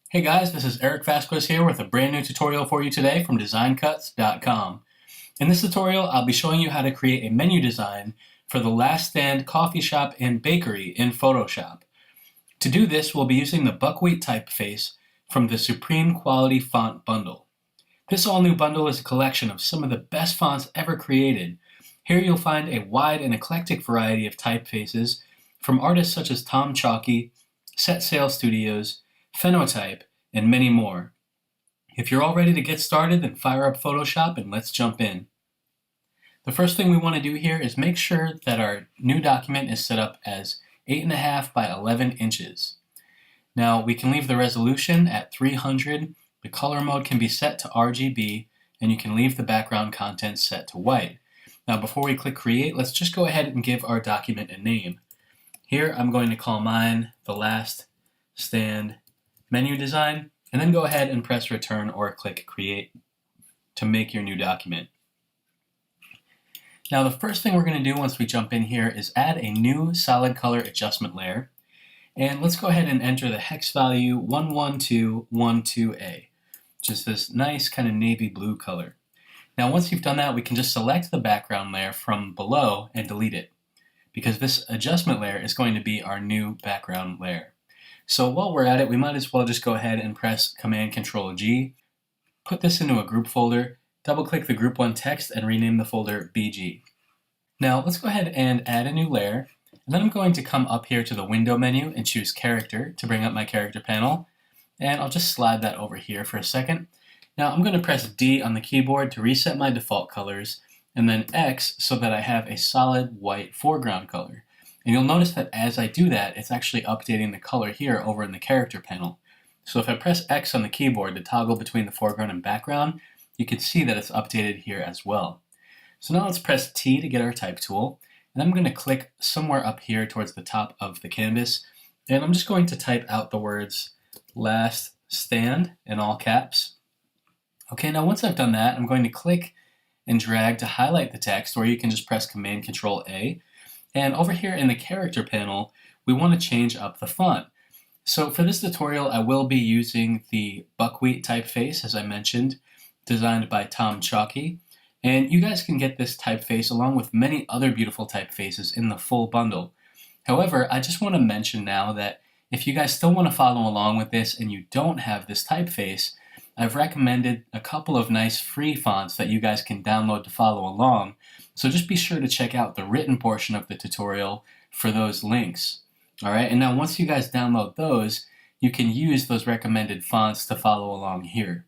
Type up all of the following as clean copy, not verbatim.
Hey guys, this is Eric Vasquez here with a brand new tutorial for you today from designcuts.com. In this tutorial, I'll be showing you how to create a menu design for the Last Stand coffee shop and bakery in Photoshop. To do this, we'll be using the buckwheat typeface from the Supreme Quality Font Bundle. This all-new bundle is a collection of some of the best fonts ever created. Here you'll find a wide and eclectic variety of typefaces from artists such as Tom Chalky, Set Sail Studios, Phenotype, and many more. If you're all ready to get started, then fire up Photoshop and let's jump in. The first thing we want to do here is make sure that our new document is set up as 8.5 by 11 inches. Now we can leave the resolution at 300, the color mode can be set to RGB, and you can leave the background content set to white. Now before we click create, let's just go ahead and give our document a name. Here I'm going to call mine the Last Stand Menu Design, and then go ahead and press return or click create to make your new document. Now the first thing we're going to do once we jump in here is add a new solid color adjustment layer, and let's go ahead and enter the hex value 11212A, which is this nice kind of navy blue color. Now once you've done that, we can just select the background layer from below and delete it, because this adjustment layer is going to be our new background layer. So while we're at it, we might as well just go ahead and press Command-Control-G, put this into a group folder, double-click the Group 1 text, and rename the folder BG. Now let's go ahead and add a new layer, and then I'm going to come up here to the Window menu and choose Character to bring up my character panel, and I'll just slide that over here for a second. Now I'm going to press D on the keyboard to reset my default colors, and then X so that I have a solid white foreground color. And you'll notice that as I do that, it's actually updating the color here over in the character panel. So if I press X on the keyboard to toggle between the foreground and background, you can see that it's updated here as well. So now let's press T to get our type tool, and I'm going to click somewhere up here towards the top of the canvas, and I'm just going to type out the words Last Stand in all caps. Okay, now once I've done that, I'm going to click and drag to highlight the text, or you can just press Command-Control-A. And over here in the character panel, we want to change up the font. So for this tutorial, I will be using the buckwheat typeface, as I mentioned, designed by Tom Chalky. And you guys can get this typeface along with many other beautiful typefaces in the full bundle. However, I just want to mention now that if you guys still want to follow along with this and you don't have this typeface, I've recommended a couple of nice free fonts that you guys can download to follow along. So just be sure to check out the written portion of the tutorial for those links. Alright, and now once you guys download those, you can use those recommended fonts to follow along here.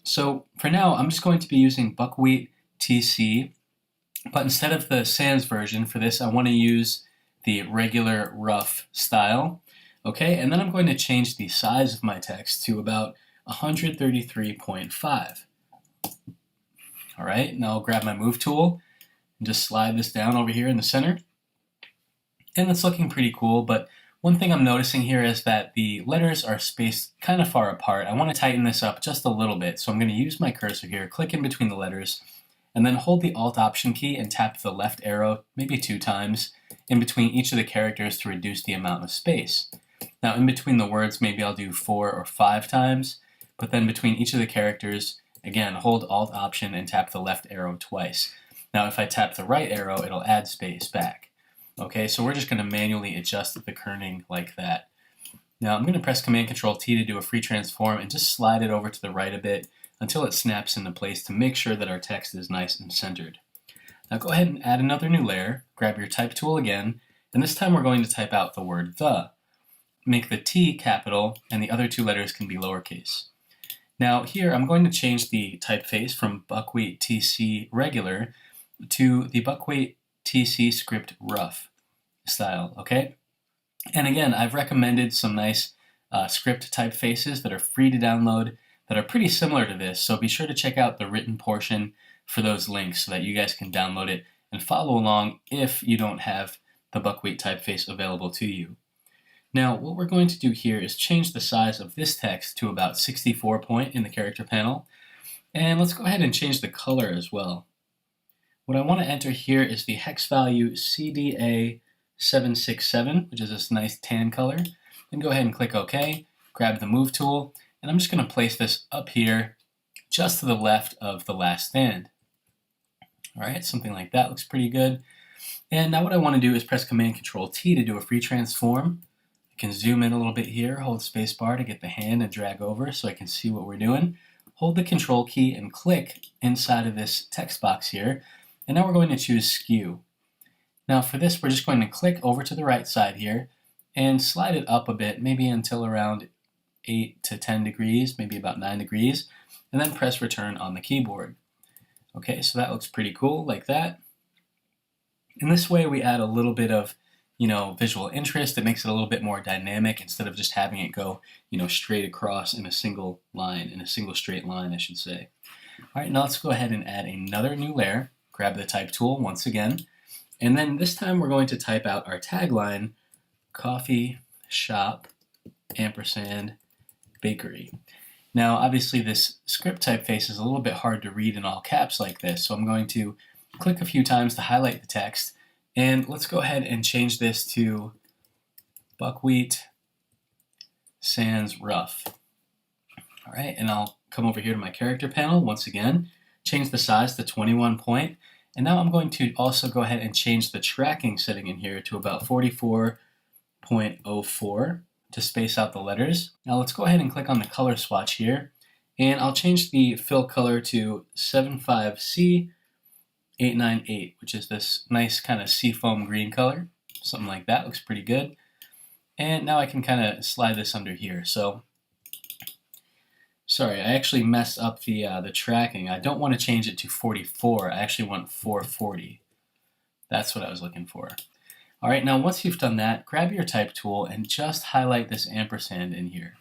So for now, I'm just going to be using Buckwheat TC, but instead of the sans version for this, I want to use the regular rough style. Okay, and then I'm going to change the size of my text to about 133.5. Alright, now I'll grab my move tool and just slide this down over here in the center. And it's looking pretty cool, but one thing I'm noticing here is that the letters are spaced kind of far apart. I want to tighten this up just a little bit, so I'm going to use my cursor here, click in between the letters, and then hold the Alt-Option key and tap the left arrow maybe 2 times in between each of the characters to reduce the amount of space. Now in between the words, maybe I'll do 4 or 5 times, but then between each of the characters, again, hold Alt-Option and tap the left arrow twice. Now if I tap the right arrow, it'll add space back. Okay, so we're just going to manually adjust the kerning like that. Now I'm going to press Command-Control-T to do a free transform and just slide it over to the right a bit until it snaps into place to make sure that our text is nice and centered. Now go ahead and add another new layer, grab your type tool again, and this time we're going to type out the word the. Make the T capital and the other 2 letters can be lowercase. Now here I'm going to change the typeface from Buckwheat TC regular to the Buckwheat TC script rough style, okay? And again, I've recommended some nice script typefaces that are free to download that are pretty similar to this, so be sure to check out the written portion for those links so that you guys can download it and follow along if you don't have the buckwheat typeface available to you. Now, what we're going to do here is change the size of this text to about 64 point in the character panel, and let's go ahead and change the color as well. What I want to enter here is the hex value CDA767, which is this nice tan color. Then go ahead and click OK. grab the move tool, and I'm just going to place this up here just to the left of the last stand. All right, something like that looks pretty good. And now what I want to do is press Command-Control-T to do a free transform. I can zoom in a little bit here, hold spacebar to get the hand and drag over so I can see what we're doing. Hold the Control key and click inside of this text box here. And now we're going to choose Skew. Now for this, we're just going to click over to the right side here and slide it up a bit, maybe until around 8 to 10 degrees, maybe about 9 degrees, and then press Return on the keyboard. Okay, so that looks pretty cool, like that. In this way, we add a little bit of, visual interest. It makes it a little bit more dynamic instead of just having it go, straight across in a single line, in a single straight line, I should say. All right, now let's go ahead and add another new layer. Grab the Type tool once again, and then this time we're going to type out our tagline, Coffee Shop ampersand Bakery. Now, obviously, this script typeface is a little bit hard to read in all caps like this, so I'm going to click a few times to highlight the text, and let's go ahead and change this to Buckwheat Sans Rough. All right, and I'll come over here to my character panel once again, change the size to 21 point, and now I'm going to also go ahead and change the tracking setting in here to about 44.04 to space out the letters. Now let's go ahead and click on the color swatch here, and I'll change the fill color to 75C898, which is this nice kind of seafoam green color. Something like that looks pretty good. And now I can kind of slide this under here. So, sorry, I actually messed up the tracking. I don't want to change it to 44. I actually want 440. That's what I was looking for. All right, now once you've done that, grab your Type tool and just highlight this ampersand in here.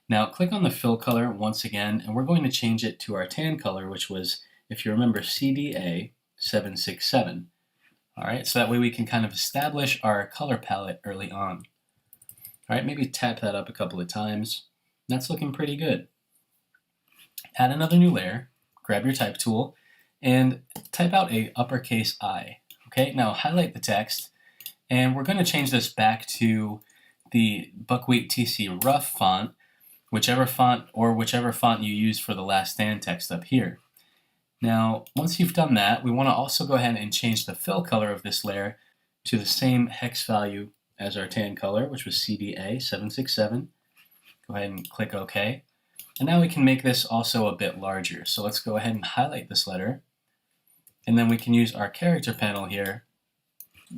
Now click on the fill color once again, and we're going to change it to our tan color, which was, if you remember, CDA 767. All right, so that way we can kind of establish our color palette early on. All right, maybe tap that up a couple of times. That's looking pretty good. Add another new layer, grab your Type tool, and type out a uppercase I. Okay, now highlight the text, and we're going to change this back to the Buckwheat TC Rough font, whichever font you use for the last stand text up here. Now, once you've done that, we want to also go ahead and change the fill color of this layer to the same hex value as our tan color, which was CDA 767. Go ahead and click OK. And now we can make this also a bit larger. So let's go ahead and highlight this letter. And then we can use our character panel here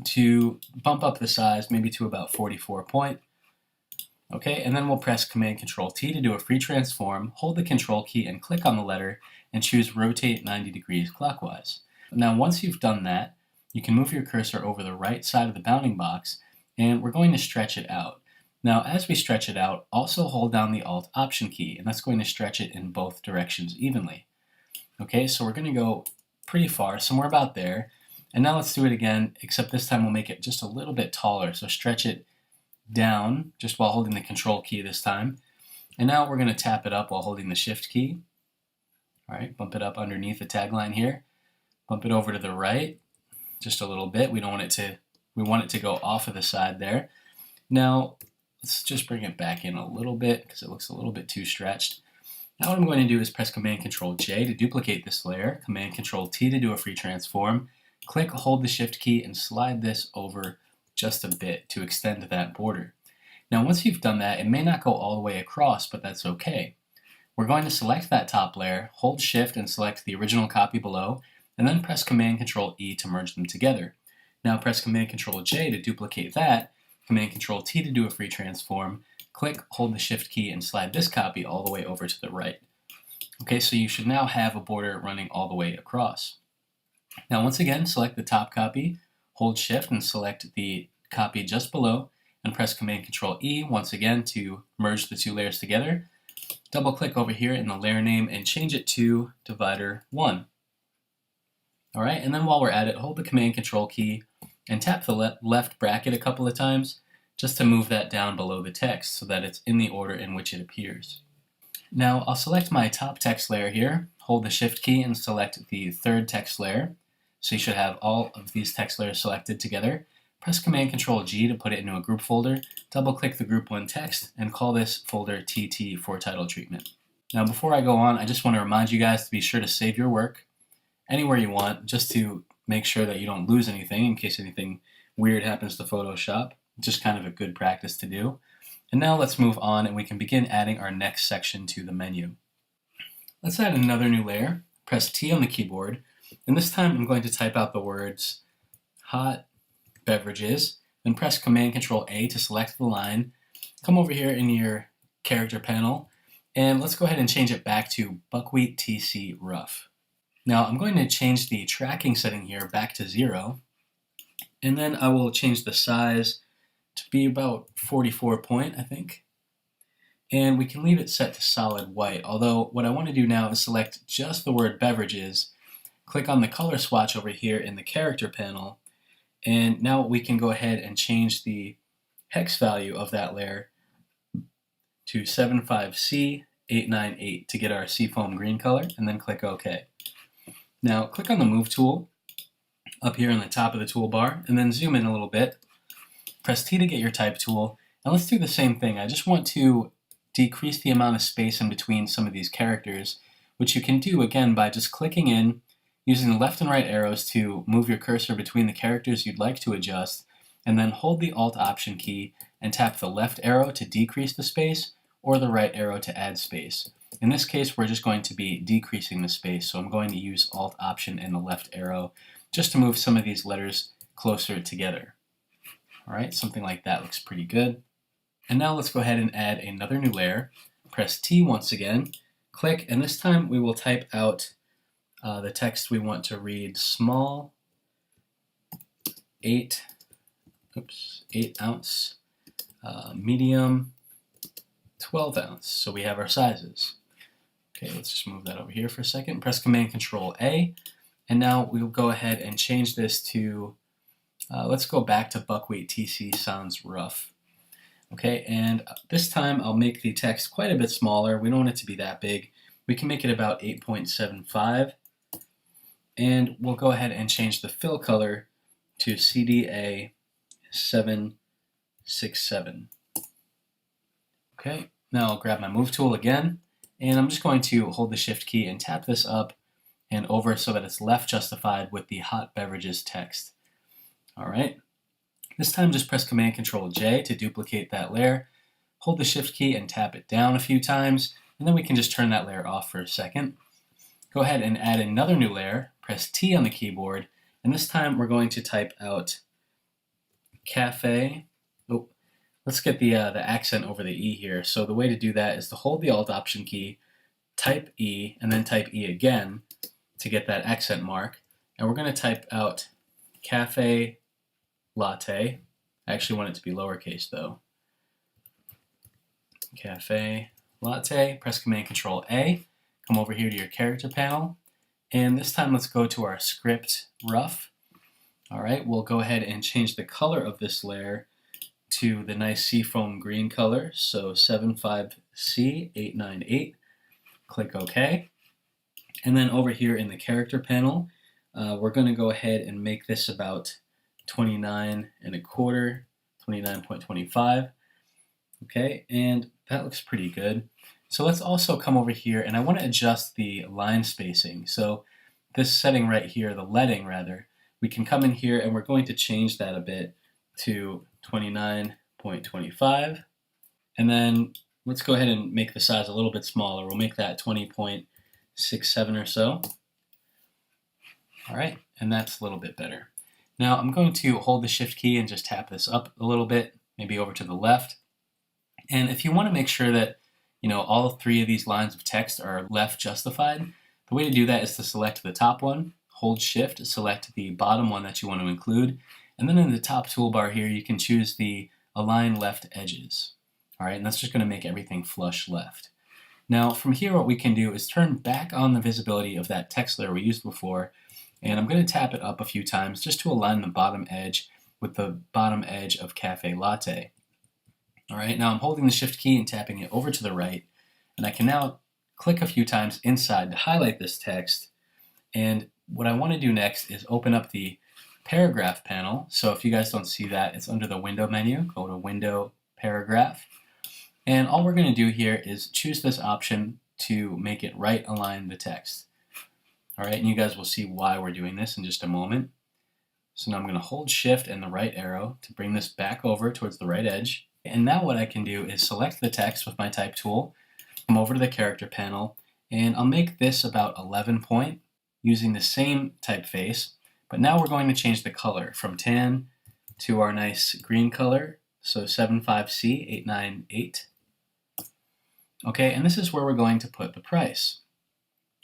to bump up the size maybe to about 44 point. Okay, and then we'll press Command-Control-T to do a free transform, hold the Control key and click on the letter and choose Rotate 90 degrees clockwise. Now once you've done that, you can move your cursor over the right side of the bounding box and we're going to stretch it out. Now as we stretch it out, also hold down the Alt-Option key and that's going to stretch it in both directions evenly. Okay, so we're going to go pretty far, somewhere about there. And now let's do it again, except this time we'll make it just a little bit taller. So stretch it down just while holding the Control key this time. And now we're going to tap it up while holding the Shift key. All right, bump it up underneath the tagline here. Bump it over to the right just a little bit. We want it to go off of the side there. Now let's just bring it back in a little bit because it looks a little bit too stretched. Now what I'm going to do is press Command-Control-J to duplicate this layer, Command-Control-T to do a free transform, click, hold the Shift key, and slide this over just a bit to extend that border. Now once you've done that, it may not go all the way across, but that's okay. We're going to select that top layer, hold Shift and select the original copy below, and then press Command-Control-E to merge them together. Now press Command-Control-J to duplicate that, Command-Control-T to do a free transform, click, hold the Shift key, and slide this copy all the way over to the right. Okay, so you should now have a border running all the way across. Now once again, select the top copy, hold Shift and select the copy just below, and press Command-Control-E once again to merge the two layers together. Double click over here in the layer name and change it to Divider 1. Alright, and then while we're at it, hold the Command-Control key and tap the left bracket a couple of times just to move that down below the text so that it's in the order in which it appears. Now I'll select my top text layer here, hold the Shift key and select the third text layer. So you should have all of these text layers selected together. press Command-Control-G to put it into a group folder, double-click the Group 1 text, and call this folder TT for title treatment. Now before I go on, I just want to remind you guys to be sure to save your work anywhere you want, just to make sure that you don't lose anything in case anything weird happens to Photoshop. Just kind of a good practice to do. And now let's move on and we can begin adding our next section to the menu. Let's add another new layer. Press T on the keyboard, and this time I'm going to type out the words hot beverages, then press Command-Control-A to select the line. Come over here in your character panel, and let's go ahead and change it back to Buckwheat TC Rough. Now I'm going to change the tracking setting here back to 0, and then I will change the size to be about 44 point, I think. And we can leave it set to solid white, although what I want to do now is select just the word beverages, click on the color swatch over here in the character panel, and now we can go ahead and change the hex value of that layer to 75C898 to get our seafoam green color, and then click OK. Now click on the Move tool up here on the top of the toolbar, and then zoom in a little bit. Press T to get your type tool, and let's do the same thing. I just want to decrease the amount of space in between some of these characters, which you can do again by just clicking in, using the left and right arrows to move your cursor between the characters you'd like to adjust, and then hold the Alt Option key and tap the left arrow to decrease the space or the right arrow to add space. In this case, we're just going to be decreasing the space, so I'm going to use Alt Option and the left arrow just to move some of these letters closer together. All right, something like that looks pretty good. And now let's go ahead and add another new layer. Press T once again, click, and this time we will type out the text we want to read: small 8 ounce, medium 12 ounce. So we have our sizes. Okay, let's just move that over here for a second. Press Command-Control-A, and now we'll go ahead and change this to, let's go back to Buckwheat TC Sounds Rough. Okay, and this time I'll make the text quite a bit smaller. We don't want it to be that big. We can make it about 8.75. And we'll go ahead and change the fill color to CDA 767. Okay, now I'll grab my Move tool again, and I'm just going to hold the Shift key and tap this up and over so that it's left justified with the hot beverages text. All right. This time just press Command-Control-J to duplicate that layer, hold the Shift key and tap it down a few times, and then we can just turn that layer off for a second. Go ahead and add another new layer, press T on the keyboard, and this time we're going to type out cafe. Oh, let's get the accent over the E here. So the way to do that is to hold the Alt Option key, type E, and then type E again to get that accent mark. And we're going to type out cafe latte. I actually want it to be lowercase though. Cafe latte. Press Command-Control-A. Come over here to your character panel, and this time let's go to our script rough. All right, we'll go ahead and change the color of this layer to the nice seafoam green color, so 75C898. Click OK. And then over here in the character panel, we're going to go ahead and make this about 29 1/4, 29.25. Okay, and that looks pretty good. So let's also come over here, and I want to adjust the line spacing. So this setting right here, the leading rather, we can come in here and we're going to change that a bit to 29.25. And then let's go ahead and make the size a little bit smaller. We'll make that 20.67 or so. All right, and that's a little bit better. Now I'm going to hold the Shift key and just tap this up a little bit, maybe over to the left. And if you want to make sure that all 3 of these lines of text are left justified, the way to do that is to select the top one, hold Shift, select the bottom one that you want to include, and then in the top toolbar here you can choose the Align Left Edges. All right, and that's just going to make everything flush left. Now from here what we can do is turn back on the visibility of that text layer we used before, and I'm going to tap it up a few times just to align the bottom edge with the bottom edge of Cafe Latte. All right, now I'm holding the Shift key and tapping it over to the right, and I can now click a few times inside to highlight this text. And what I want to do next is open up the paragraph panel. So if you guys don't see that, it's under the window menu. Go to Window, Paragraph. And all we're going to do here is choose this option to make it right align the text. All right, and you guys will see why we're doing this in just a moment. So now I'm going to hold Shift and the right arrow to bring this back over towards the right edge. And now what I can do is select the text with my type tool, come over to the character panel, and I'll make this about 11 point using the same typeface. But now we're going to change the color from tan to our nice green color, so 75C898. Okay, and this is where we're going to put the price.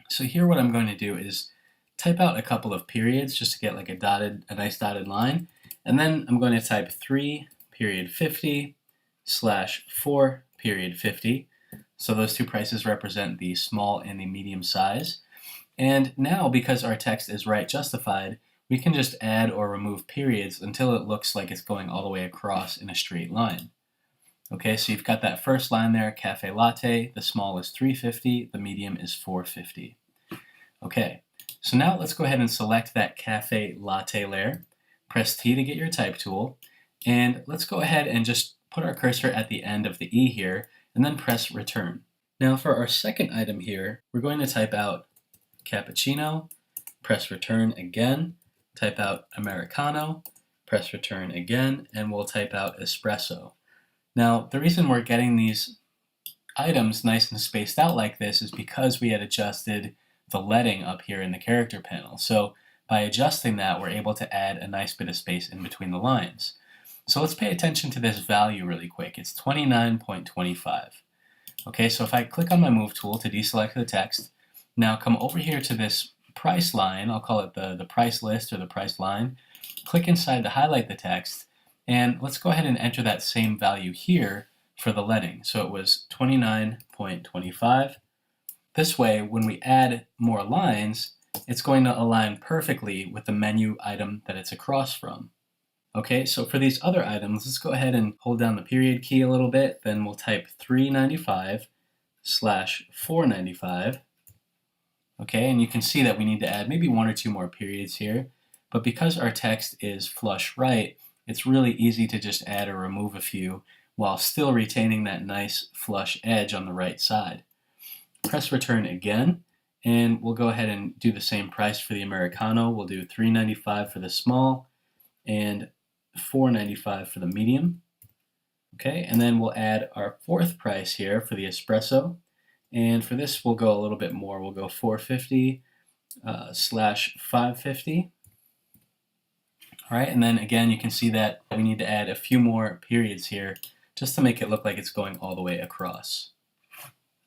So here what I'm going to do is type out a couple of periods just to get like a nice dotted line, and then I'm going to type 3:50/4:50. So those two prices represent the small and the medium size. And now, because our text is right justified, we can just add or remove periods until it looks like it's going all the way across in a straight line. Okay, so you've got that first line there, cafe latte, the small is 350, the medium is 450. Okay, so now let's go ahead and select that cafe latte layer, press T to get your type tool, and let's go ahead and just put our cursor at the end of the E here, and then press return. Now for our second item here, we're going to type out cappuccino, press return again, type out Americano, press return again, and we'll type out espresso. Now, the reason we're getting these items nice and spaced out like this is because we had adjusted the leading up here in the character panel. So by adjusting that, we're able to add a nice bit of space in between the lines. So let's pay attention to this value really quick. It's 29.25. Okay, so if I click on my move tool to deselect the text, now come over here to this price line, I'll call it the price list or the price line, click inside to highlight the text, and let's go ahead and enter that same value here for the leading. So it was 29.25. This way, when we add more lines, it's going to align perfectly with the menu item that it's across from. Okay, so for these other items, let's go ahead and hold down the period key a little bit, then we'll type 395/495. Okay, and you can see that we need to add maybe one or two more periods here, but because our text is flush right, it's really easy to just add or remove a few while still retaining that nice flush edge on the right side. Press return again, and we'll go ahead and do the same price for the Americano. We'll do $3.95 for the small and $4.95 for the medium. Okay, and then we'll add our fourth price here for the espresso. And for this, we'll go a little bit more. We'll go 450/550. All right, and then again, you can see that we need to add a few more periods here just to make it look like it's going all the way across.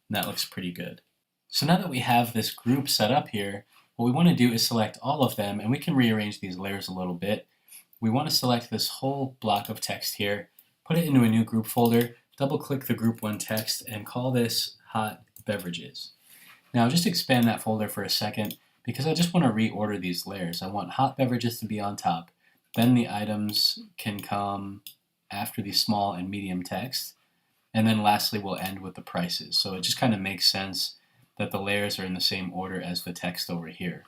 And that looks pretty good. So now that we have this group set up here, what we want to do is select all of them, and we can rearrange these layers a little bit. We want to select this whole block of text here, put it into a new group folder, double-click the Group 1 text, and call this Hot Beverages. Now just expand that folder for a second because I just want to reorder these layers. I want Hot Beverages to be on top, then the items can come after the small and medium text, and then lastly we'll end with the prices. So it just kind of makes sense that the layers are in the same order as the text over here.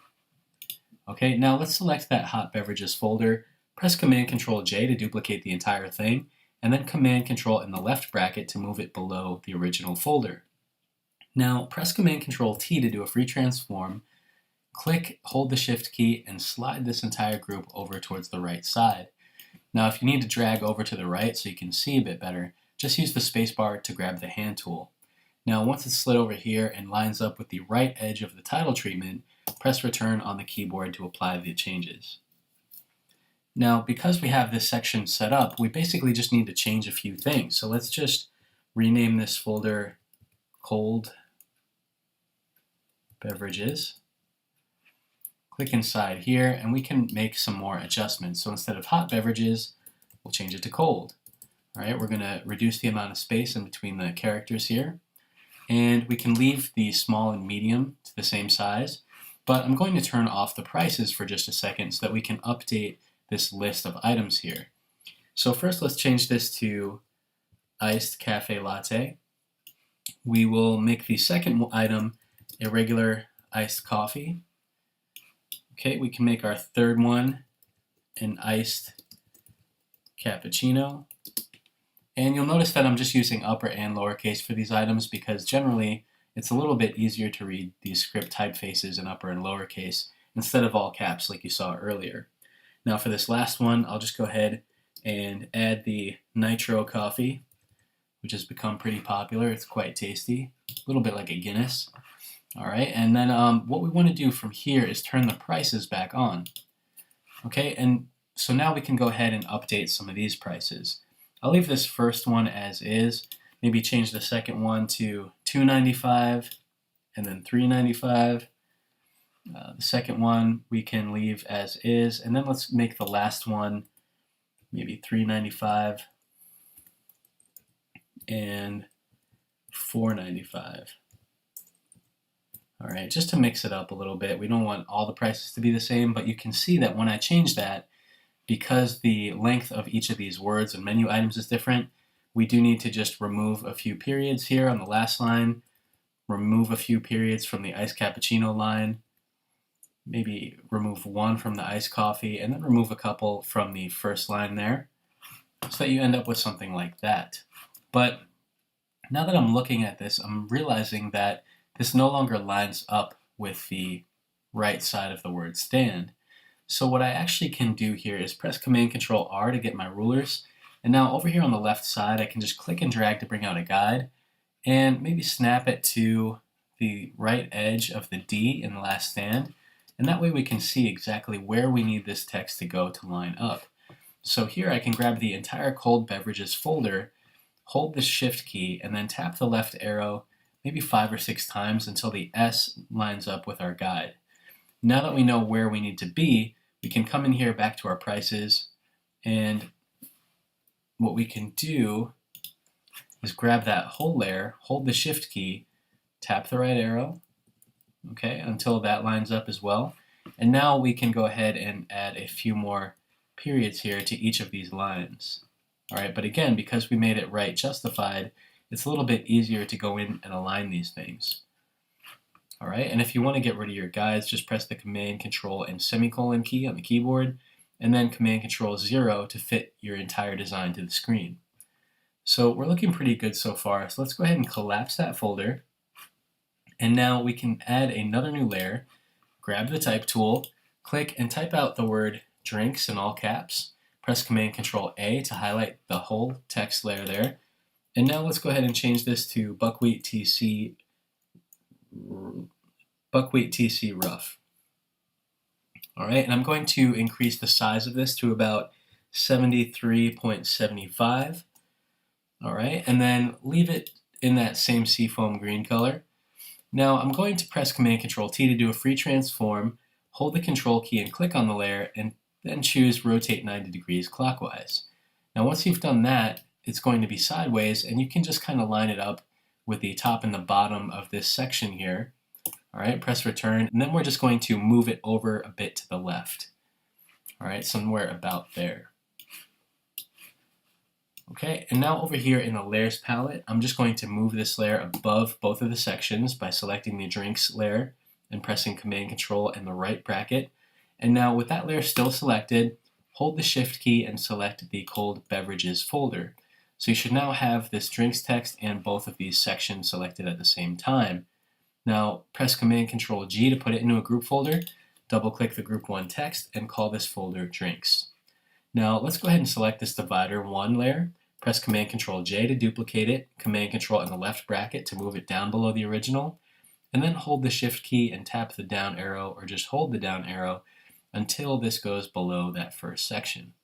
Okay, now let's select that Hot Beverages folder, press Command-Control-J to duplicate the entire thing, and then Command-Control in the left bracket to move it below the original folder. Now press Command-Control-T to do a free transform, click, hold the Shift key, and slide this entire group over towards the right side. Now if you need to drag over to the right so you can see a bit better, just use the spacebar to grab the hand tool. Now once it's slid over here and lines up with the right edge of the title treatment, press return on the keyboard to apply the changes. Now because we have this section set up, we basically just need to change a few things. So let's just rename this folder Cold Beverages. Click inside here and we can make some more adjustments. So instead of hot beverages, we'll change it to cold. All right, we're going to reduce the amount of space in between the characters here. And we can leave the small and medium to the same size, but I'm going to turn off the prices for just a second so that we can update this list of items here. So first let's change this to iced cafe latte. We will make the second item a regular iced coffee. Okay, we can make our third one an iced cappuccino. And you'll notice that I'm just using upper and lowercase for these items because generally it's a little bit easier to read these script typefaces in upper and lowercase instead of all caps like you saw earlier. Now for this last one, I'll just go ahead and add the nitro coffee, which has become pretty popular. It's quite tasty, a little bit like a Guinness. All right, and then what we want to do from here is turn the prices back on. Okay, and so now we can go ahead and update some of these prices. I'll leave this first one as is. Maybe change the second one to $2.95 and then $3.95. The second one we can leave as is, and then let's make the last one maybe $3.95 and $4.95. All right, just to mix it up a little bit. We don't want all the prices to be the same, but you can see that when I change that, because the length of each of these words and menu items is different, we do need to just remove a few periods here on the last line, remove a few periods from the iced cappuccino line, maybe remove one from the iced coffee, and then remove a couple from the first line there, so that you end up with something like that. But now that I'm looking at this, I'm realizing that this no longer lines up with the right side of the word stand. So what I actually can do here is press Command-Control-R to get my rulers. And now over here on the left side, I can just click and drag to bring out a guide and maybe snap it to the right edge of the D in the last stand. And that way we can see exactly where we need this text to go to line up. So here I can grab the entire cold beverages folder, hold the Shift key, and then tap the left arrow maybe 5 or 6 times until the S lines up with our guide. Now that we know where we need to be, we can come in here back to our prices, and what we can do is grab that whole layer, hold the Shift key, tap the right arrow, okay, until that lines up as well. And now we can go ahead and add a few more periods here to each of these lines. All right, but again, because we made it right justified, it's a little bit easier to go in and align these things. All right, and if you want to get rid of your guides, just press the Command, Control, and semicolon key on the keyboard, and then Command, Control, 0 to fit your entire design to the screen. So we're looking pretty good so far, so let's go ahead and collapse that folder. And now we can add another new layer, grab the Type tool, click and type out the word drinks in all caps, press Command, Control, A to highlight the whole text layer there. And now let's go ahead and change this to Buckwheat TC Rough. All right, and I'm going to increase the size of this to about 73.75. All right, and then leave it in that same seafoam green color. Now I'm going to press Command-Control-T to do a free transform, hold the Control key and click on the layer, and then choose Rotate 90 degrees clockwise. Now once you've done that, it's going to be sideways, and you can just kind of line it up with the top and the bottom of this section here. All right, press return, and then we're just going to move it over a bit to the left. All right, somewhere about there. Okay, and now over here in the layers palette, I'm just going to move this layer above both of the sections by selecting the drinks layer and pressing Command Control and the right bracket. And now with that layer still selected, hold the Shift key and select the cold beverages folder. So you should now have this drinks text and both of these sections selected at the same time. Now press Command Control G to put it into a group folder, double click the group 1 text and call this folder drinks. Now let's go ahead and select this divider 1 layer, press Command Control J to duplicate it, Command Control in the left bracket to move it down below the original, and then hold the Shift key and tap the down arrow or just hold the down arrow until this goes below that first section.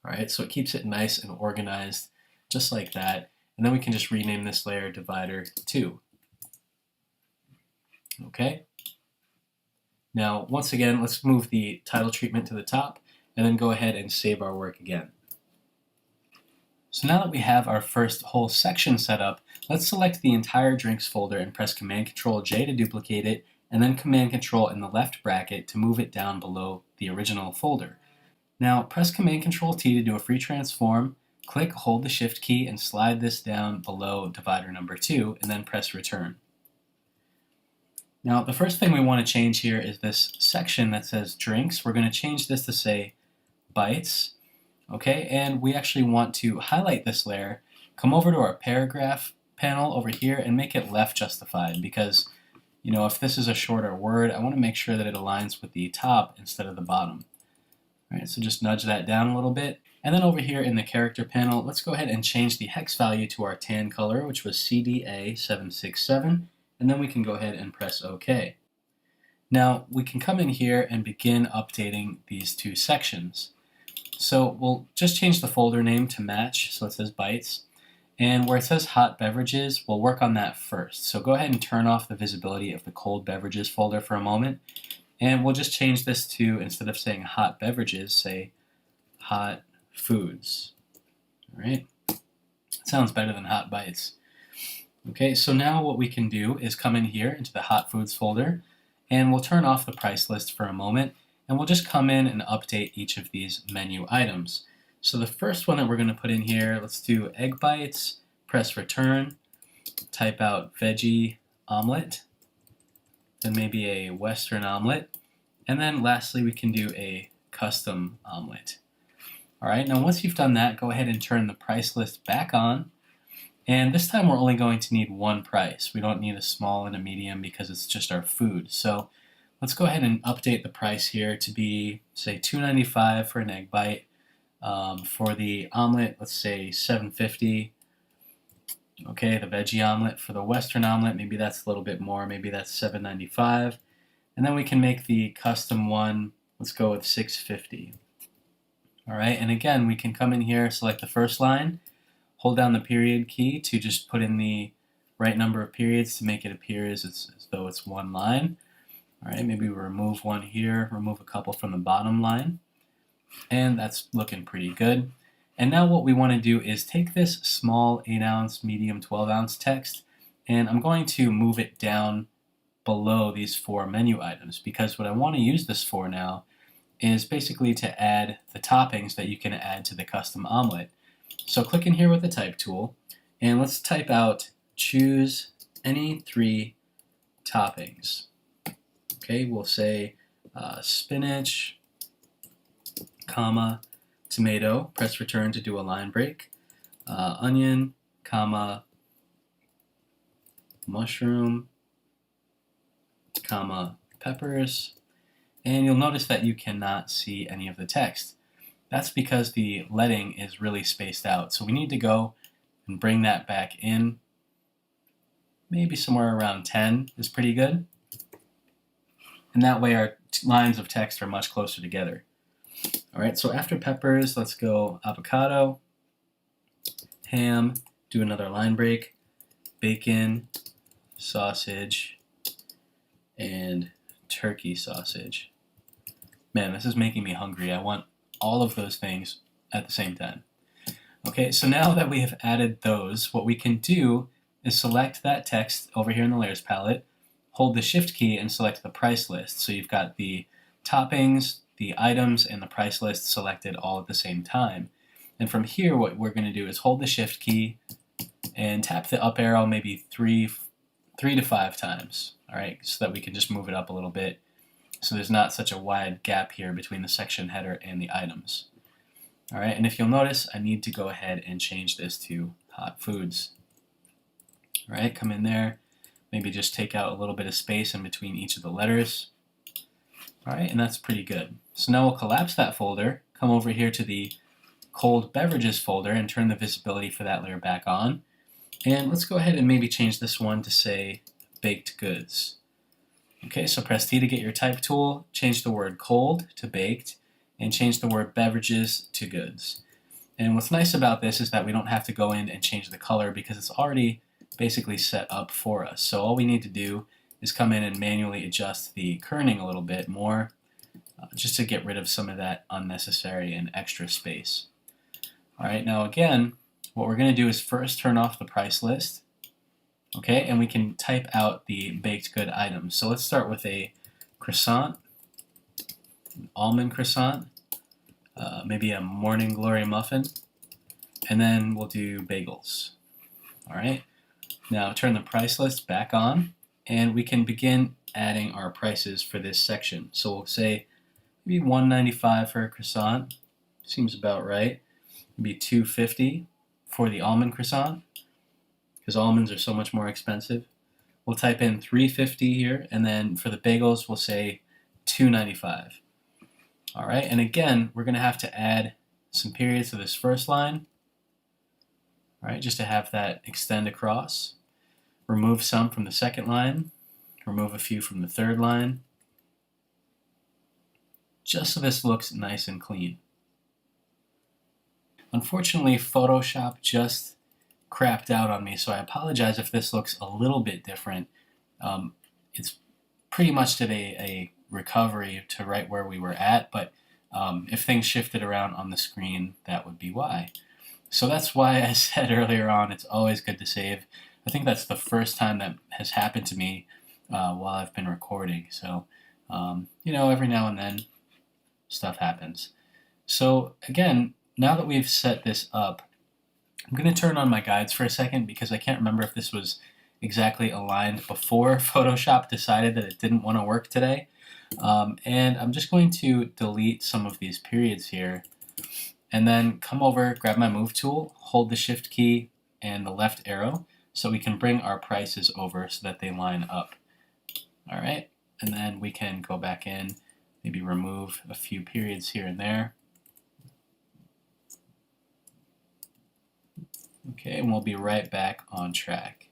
All right, so it keeps it nice and organized just like that, and then we can just rename this layer divider 2. Okay. Now, once again, let's move the title treatment to the top and then go ahead and save our work again. So now that we have our first whole section set up, let's select the entire drinks folder and press Command-Control-J to duplicate it, and then Command-Control in the left bracket to move it down below the original folder. Now, press Command-Control-T to do a free transform, click, hold the Shift key, and slide this down below divider number 2, and then press Return. Now, the first thing we want to change here is this section that says drinks. We're going to change this to say bites. Okay, and we actually want to highlight this layer, come over to our paragraph panel over here and make it left justified, because if this is a shorter word, I want to make sure that it aligns with the top instead of the bottom. All right, so just nudge that down a little bit. And then over here in the character panel, let's go ahead and change the hex value to our tan color, which was CDA767, and then we can go ahead and press OK. Now we can come in here and begin updating these two sections. So we'll just change the folder name to match, so it says bites. And where it says hot beverages, we'll work on that first. So go ahead and turn off the visibility of the cold beverages folder for a moment. And we'll just change this to, instead of saying hot beverages, say hot foods. All right? Sounds better than hot bites. Okay, so now what we can do is come in here into the hot foods folder, and we'll turn off the price list for a moment, and we'll just come in and update each of these menu items. So the first one that we're going to put in here, let's do egg bites, press return, type out veggie omelet, then maybe a Western omelet, and then lastly we can do a custom omelet. All right, now once you've done that, go ahead and turn the price list back on, and this time we're only going to need one price. We don't need a small and a medium because it's just our food. So let's go ahead and update the price here to be, say, $2.95 for an egg bite. For the omelet, let's say $7.50. Okay, the veggie omelet. For the Western omelet, maybe that's a little bit more. Maybe that's $7.95. And then we can make the custom one. Let's go with $6.50. All right, and again, we can come in here, select the first line, hold down the period key to just put in the right number of periods to make it appear as though it's one line. All right, maybe we remove one here, remove a couple from the bottom line. And that's looking pretty good. And now what we want to do is take this small 8-ounce, medium 12-ounce text, and I'm going to move it down below these four menu items, because what I want to use this for now is basically to add the toppings that you can add to the custom omelet. So click in here with the type tool, and let's type out choose any 3 toppings. Okay, we'll say spinach, comma, tomato, press return to do a line break, onion, comma, mushroom, comma, peppers, and you'll notice that you cannot see any of the text. That's because the leading is really spaced out. So we need to go and bring that back in. Maybe somewhere around 10 is pretty good. And that way our lines of text are much closer together. All right, so after peppers, let's go avocado, ham, do another line break, bacon, sausage, and turkey sausage. Man, this is making me hungry. I want all of those things at the same time. Okay, so now that we have added those, what we can do is select that text over here in the layers palette, hold the shift key and select the price list. So you've got the toppings, the items, and the price list selected all at the same time. And from here, what we're going to do is hold the shift key and tap the up arrow maybe three to 5 times, all right, so that we can just move it up a little bit so there's not such a wide gap here between the section header and the items. All right, and if you'll notice, I need to go ahead and change this to hot foods. All right, come in there, maybe just take out a little bit of space in between each of the letters. All right, and that's pretty good. So now we'll collapse that folder, come over here to the cold beverages folder and turn the visibility for that layer back on. And let's go ahead and maybe change this one to say baked goods. Okay, so press T to get your type tool, change the word cold to baked, and change the word beverages to goods. And what's nice about this is that we don't have to go in and change the color because it's already basically set up for us. So all we need to do is come in and manually adjust the kerning a little bit more just to get rid of some of that unnecessary and extra space. All right, now again, what we're going to do is first turn off the price list. Okay, and we can type out the baked good items. So let's start with a croissant, an almond croissant, maybe a morning glory muffin, and then we'll do bagels. All right, now turn the price list back on, and we can begin adding our prices for this section. So we'll say maybe $1.95 for a croissant, seems about right. Maybe $2.50 for the almond croissant, because almonds are so much more expensive. We'll type in $3.50 here, and then for the bagels, we'll say $2.95. All right, and again, we're going to have to add some periods to this first line, all right, just to have that extend across. Remove some from the second line, remove a few from the third line, just so this looks nice and clean. Unfortunately, Photoshop just crapped out on me, so I apologize if this looks a little bit different. It's pretty much did a recovery to right where we were at, but if things shifted around on the screen, that would be why. So that's why I said earlier on, it's always good to save. I think that's the first time that has happened to me while I've been recording. So, you know, every now and then stuff happens. So again, now that we've set this up, I'm going to turn on my guides for a second because I can't remember if this was exactly aligned before Photoshop decided that it didn't want to work today. And I'm just going to delete some of these periods here and then come over, grab my move tool, hold the shift key and the left arrow so we can bring our prices over so that they line up. All right, and then we can go back in, maybe remove a few periods here and there. Okay, and we'll be right back on track.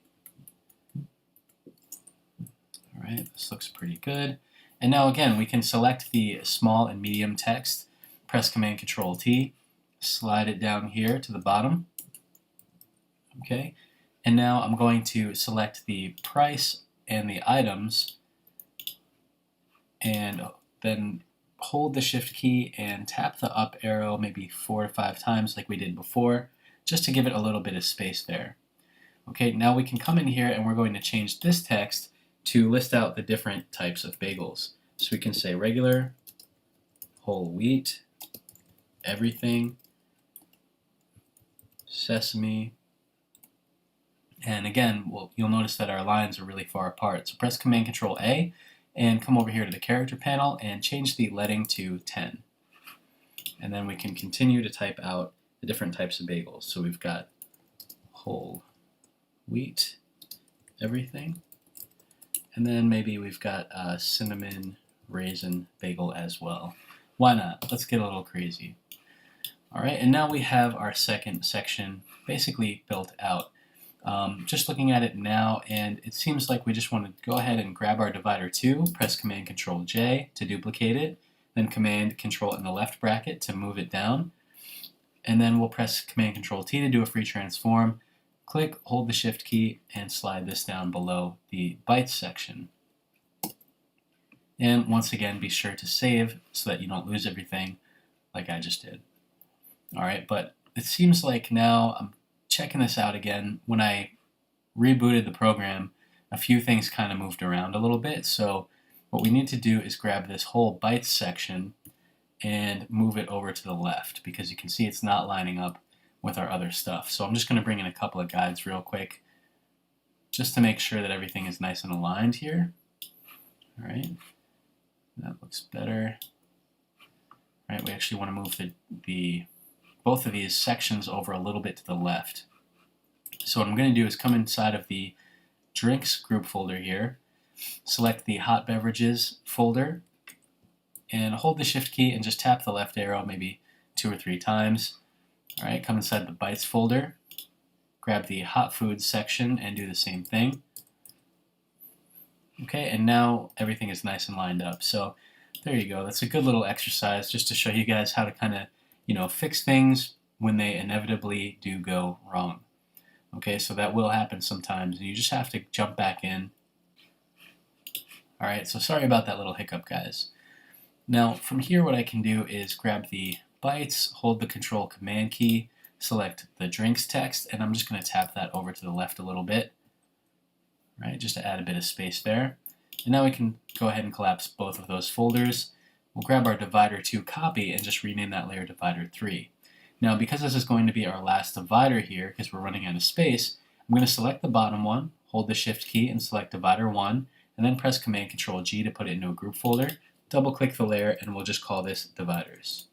All right, this looks pretty good. And now again, we can select the small and medium text, press Command-Control-T, slide it down here to the bottom. Okay, and now I'm going to select the price and the items, and then hold the Shift key and tap the up arrow maybe 4 or 5 times like we did before, just to give it a little bit of space there. Okay, now we can come in here and we're going to change this text to list out the different types of bagels. So we can say regular, whole wheat, everything, sesame, and again, you'll notice that our lines are really far apart. So press Command-Control-A and come over here to the character panel and change the leading to 10. And then we can continue to type out the different types of bagels. So we've got whole wheat, everything, and then maybe we've got a cinnamon raisin bagel as well. Why not? Let's get a little crazy. All right, and now we have our second section basically built out. Just looking at it now, and it seems like we just want to go ahead and grab our divider 2, press Command-Control-J to duplicate it, then Command-Control in the left bracket to move it down, and then we'll press Command-Control-T to do a free transform, click, hold the Shift key, and slide this down below the bytes section. And once again, be sure to save so that you don't lose everything like I just did. All right, but it seems like now I'm checking this out again. When I rebooted the program, a few things kind of moved around a little bit. So what we need to do is grab this whole bytes section and move it over to the left because you can see it's not lining up with our other stuff. So I'm just going to bring in a couple of guides real quick just to make sure that everything is nice and aligned here. All right, that looks better. All right, we actually want to move both of these sections over a little bit to the left. So what I'm going to do is come inside of the drinks group folder here, select the hot beverages folder, and hold the Shift key and just tap the left arrow maybe 2 or 3 times. All right, come inside the bytes folder, grab the hot foods section and do the same thing. Okay, and now everything is nice and lined up. So there you go. That's a good little exercise just to show you guys how to kind of, fix things when they inevitably do go wrong. Okay, so that will happen sometimes, and you just have to jump back in. All right, so sorry about that little hiccup, guys. Now, from here, what I can do is grab the bytes, hold the Control-Command key, select the drinks text, and I'm just going to tap that over to the left a little bit, right, just to add a bit of space there. And now we can go ahead and collapse both of those folders. We'll grab our divider 2 copy and just rename that layer divider 3. Now, because this is going to be our last divider here, because we're running out of space, I'm going to select the bottom one, hold the Shift key and select divider 1, and then press Command-Control-G to put it into a group folder. Double-click the layer, and we'll just call this dividers.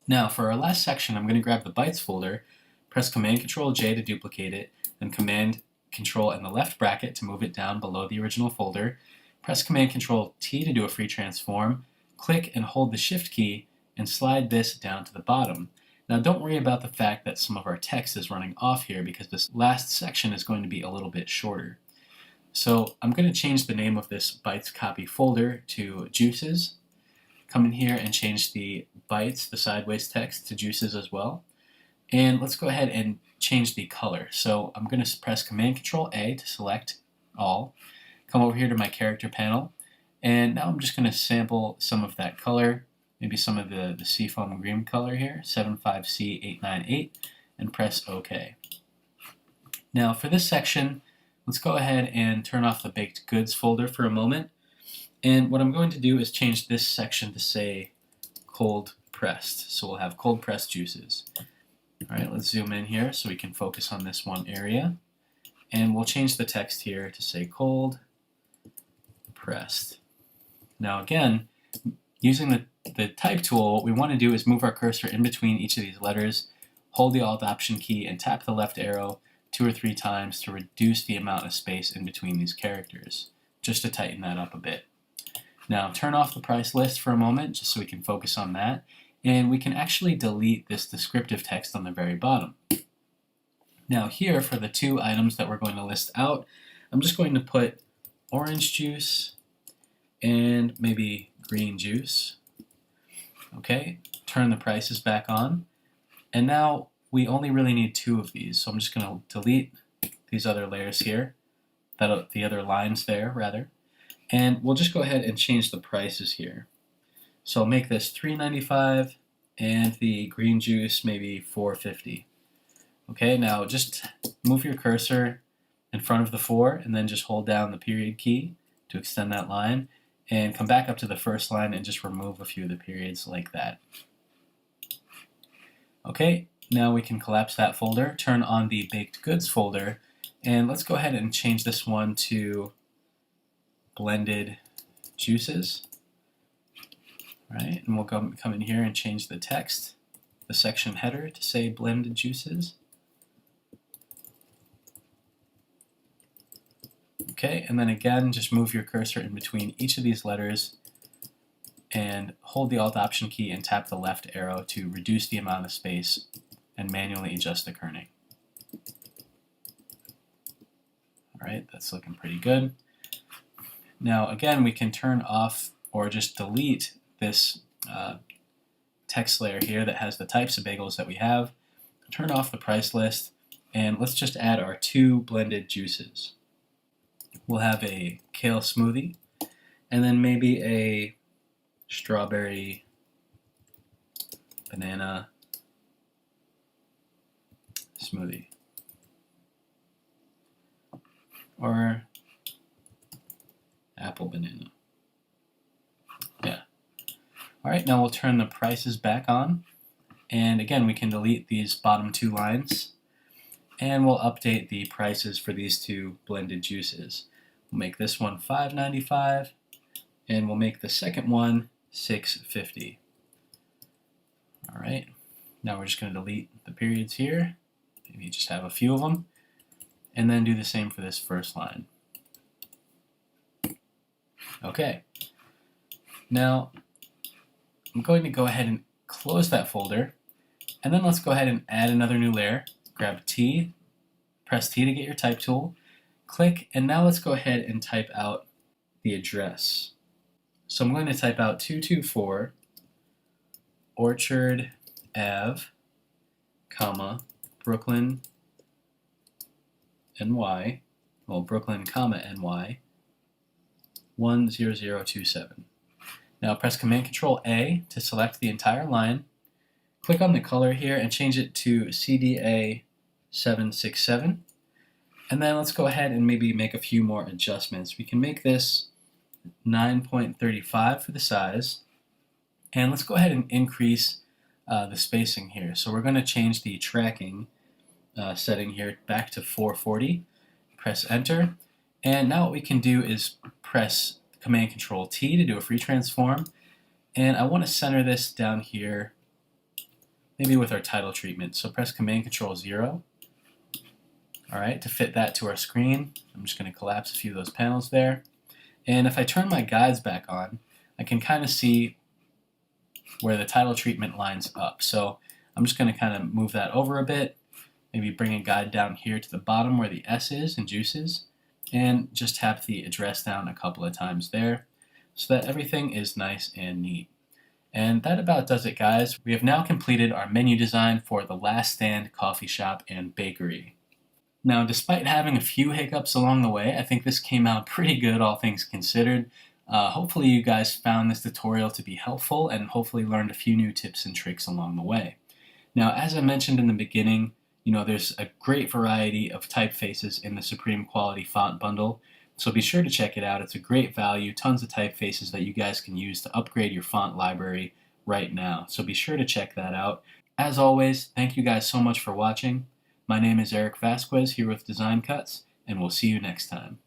Now, for our last section, I'm going to grab the bytes folder, press Command-Control-J to duplicate it, then Command-Control and the left bracket to move it down below the original folder, press Command-Control-T to do a free transform, click and hold the Shift key, and slide this down to the bottom. Now don't worry about the fact that some of our text is running off here because this last section is going to be a little bit shorter. So I'm going to change the name of this bytes copy folder to juices. Come in here and change the bytes, the sideways text, to juices as well. And let's go ahead and change the color. So I'm going to press Command-Control-A to select all. Come over here to my character panel. And now I'm just going to sample some of that color, maybe some of the seafoam green color here, 75C898, and press OK. Now for this section, let's go ahead and turn off the baked goods folder for a moment. And what I'm going to do is change this section to say cold pressed. So we'll have cold pressed juices. All right, let's zoom in here so we can focus on this one area. And we'll change the text here to say cold pressed. Now again, using the type tool, what we want to do is move our cursor in between each of these letters, hold the Alt Option key, and tap the left arrow 2 or 3 times to reduce the amount of space in between these characters, just to tighten that up a bit. Now turn off the price list for a moment, just so we can focus on that, and we can actually delete this descriptive text on the very bottom. Now here, for the 2 items that we're going to list out, I'm just going to put orange juice and maybe green juice. Okay, turn the prices back on, and now we only really need 2 of these, so I'm just going to delete these other layers here, the other lines there rather, and we'll just go ahead and change the prices here. So I'll make this $3.95 and the green juice maybe $4.50. Okay, now just move your cursor in front of the 4 and then just hold down the period key to extend that line, and come back up to the first line and just remove a few of the periods like that. Okay, now we can collapse that folder, turn on the baked goods folder, and let's go ahead and change this one to blended juices. All right, and we'll come in here and change the text, the section header, to say blended juices. Okay, and then again, just move your cursor in between each of these letters and hold the Alt Option key and tap the left arrow to reduce the amount of space and manually adjust the kerning. All right, that's looking pretty good. Now again, we can turn off or just delete this text layer here that has the types of bagels that we have. Turn off the price list, and let's just add our 2 blended juices. We'll have a kale smoothie, and then maybe a strawberry banana smoothie. Or apple banana. Yeah. Alright, now we'll turn the prices back on. And again, we can delete these bottom 2 lines. And we'll update the prices for these 2 blended juices. We'll make this one $5.95, and we'll make the second one $6.50. Alright, now we're just going to delete the periods here. Maybe just have a few of them. And then do the same for this first line. Okay, now I'm going to go ahead and close that folder, and then let's go ahead and add another new layer. Grab T, press T to get your type tool, click, and now let's go ahead and type out the address. So I'm going to type out 224 Orchard Ave, comma, Brooklyn, NY, well, Brooklyn, comma, NY, 10027. Now press Command-Control-A to select the entire line. Click on the color here and change it to CDA 767. And then let's go ahead and maybe make a few more adjustments. We can make this 9.35 for the size. And let's go ahead and increase the spacing here. So we're going to change the tracking setting here back to 440. Press Enter. And now what we can do is press Command Control T to do a free transform. And I want to center this down here, maybe with our title treatment. So press Command Control 0. All right, to fit that to our screen, I'm just going to collapse a few of those panels there. And if I turn my guides back on, I can kind of see where the title treatment lines up. So I'm just going to kind of move that over a bit, maybe bring a guide down here to the bottom where the S is in juices, and just tap the address down a couple of times there so that everything is nice and neat. And that about does it, guys. We have now completed our menu design for the Last Stand Coffee Shop and Bakery. Now, despite having a few hiccups along the way, I think this came out pretty good, all things considered. Hopefully you guys found this tutorial to be helpful and hopefully learned a few new tips and tricks along the way. Now, as I mentioned in the beginning, there's a great variety of typefaces in the Supreme Quality Font Bundle, so be sure to check it out. It's a great value, tons of typefaces that you guys can use to upgrade your font library right now, so be sure to check that out. As always, thank you guys so much for watching. My name is Eric Vasquez here with Design Cuts, and we'll see you next time.